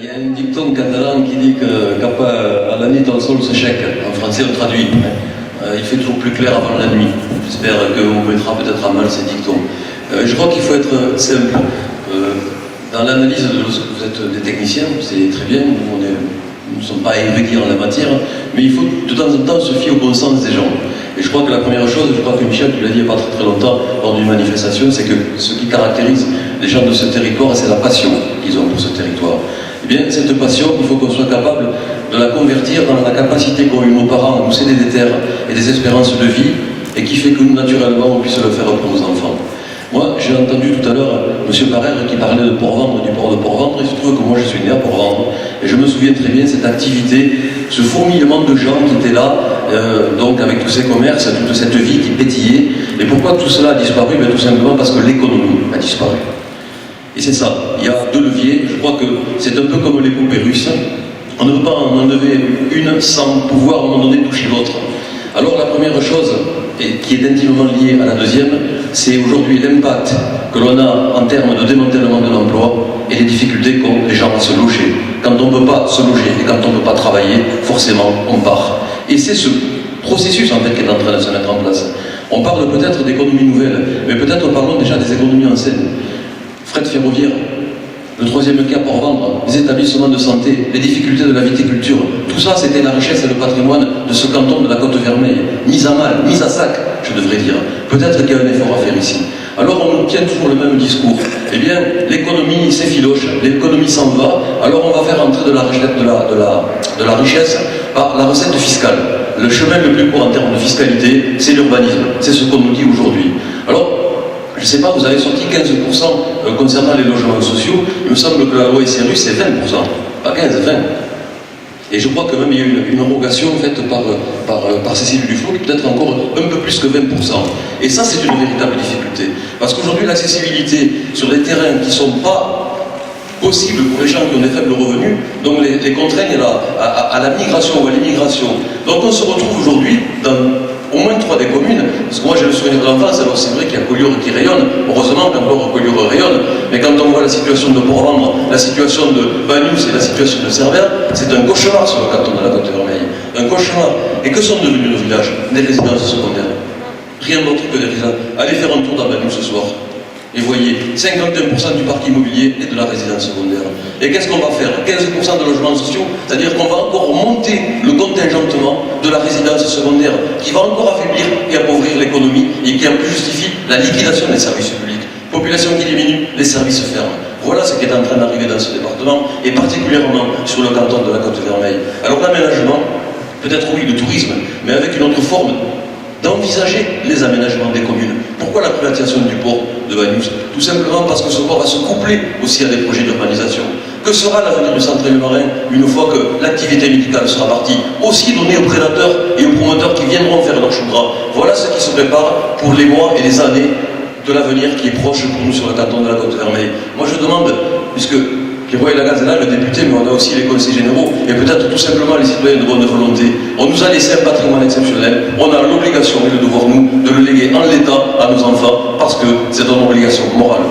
Il y a un dicton catalan qui dit que cap à la nuit el sol s'échec. En français, on traduit. Il fait toujours plus clair avant la nuit. J'espère qu'on mettra peut-être à mal ces dictons. Je crois qu'il faut être simple. Dans l'analyse, vous êtes des techniciens, c'est très bien, nous ne sommes pas érudits en la matière, mais il faut de temps en temps se fier au bon sens des gens. Et je crois que la première chose, je crois que Michel, tu l'as dit il n'y a pas très longtemps lors d'une manifestation, c'est que ce qui caractérise les gens de ce territoire, c'est la passion qu'ils ont pour ce territoire. Eh bien, cette passion, il faut qu'on soit capable de la convertir dans la capacité qu'ont eu nos parents à nous céder des terres et des espérances de vie, et qui fait que nous, naturellement, on puisse le faire pour nos enfants. Moi, j'ai entendu tout à l'heure M. Barrère qui parlait de Port-Vendre, du port de Port-Vendre. Il se trouve que moi, je suis né à Port-Vendre. Et je me souviens très bien de cette activité, ce fourmillement de gens qui étaient là, donc avec tous ces commerces, toute cette vie qui pétillait. Et pourquoi tout cela a disparu? Tout simplement parce que l'économie a disparu. Et c'est ça. Il y a deux leviers. Je crois que c'est un peu comme les poupées russes. On ne peut pas en enlever une sans pouvoir à un moment donné toucher l'autre. Alors la première chose, et qui est intimement liée à la deuxième, c'est aujourd'hui l'impact que l'on a en termes de démantèlement de l'emploi et les difficultés qu'ont les gens à se loger. Quand on ne peut pas se loger et quand on ne peut pas travailler, forcément on part. Et c'est ce processus en fait qui est en train de se mettre en place. On parle peut-être d'économies nouvelles, mais peut-être parlons déjà des économies anciennes. Fret ferroviaire, le troisième cas pour vendre, les établissements de santé, les difficultés de la viticulture, tout ça c'était la richesse et le patrimoine de ce canton de la Côte-Vermeille, mise à mal, mise à sac, je devrais dire. Peut-être qu'il y a un effort à faire ici. Alors on nous tient toujours le même discours. Eh bien, l'économie s'effiloche, l'économie s'en va, alors on va faire entrer de la richesse par la recette fiscale. Le chemin le plus court en termes de fiscalité, c'est l'urbanisme. C'est ce qu'on nous dit aujourd'hui. Alors, je ne sais pas, vous avez sorti 15% concernant les logements sociaux. Il me semble que la loi SRU, c'est 20%. Pas 15, 20. Et je crois que même il y a eu une abrogation faite par Cécile Duflot, qui peut-être encore un peu plus que 20%. Et ça, c'est une véritable difficulté. Parce qu'aujourd'hui, l'accessibilité sur des terrains qui ne sont pas possibles pour les gens qui ont des faibles revenus, donc les contraignent à la migration ou à l'immigration. Donc on se retrouve aujourd'hui dans au moins 3 des communes, parce que moi j'ai le souvenir de l'enfance, alors c'est vrai qu'il y a Collioure qui rayonne, heureusement qu'encore Collioure rayonne, mais quand on voit la situation de Port-Vendre, la situation de Bagnous et la situation de Cervère, c'est un cauchemar sur le canton de la Côte-Vermeille, un cauchemar. Et que sont devenus nos villages? Des résidences secondaires. Rien d'autre que des résidences. Allez faire un tour dans Bagnous ce soir. Et voyez, 51% du parc immobilier est de la résidence secondaire. Et qu'est-ce qu'on va faire? 15% de logements sociaux, c'est-à-dire qu'on va encore monter le contingentement de la résidence secondaire, qui va encore affaiblir et appauvrir l'économie, et qui en plus justifie la liquidation des services publics. Population qui diminue, les services ferment. Voilà ce qui est en train d'arriver dans ce département, et particulièrement sur le canton de la Côte-Vermeille. Alors l'aménagement, peut-être oui, le tourisme, mais avec une autre forme, d'envisager les aménagements des communes. Pourquoi la privatisation du port de Bagnous? Tout simplement parce que ce port va se coupler aussi à des projets d'urbanisation. Que sera l'avenir du centre marin une fois que l'activité médicale sera partie? Aussi donné aux prédateurs et aux promoteurs qui viendront faire leur chou gras. Voilà ce qui se prépare pour les mois et les années de l'avenir qui est proche pour nous sur le canton de la Côte-Vermeille. Moi je demande, puisque Kéroy Lagaz est là, le député, mais on a aussi les conseils généraux, et peut-être tout simplement les citoyens de bonne volonté. On nous a laissé un patrimoine exceptionnel, on a l'obligation et le devoir, nous, de le léguer en l'état à nos enfants, parce que c'est une obligation morale.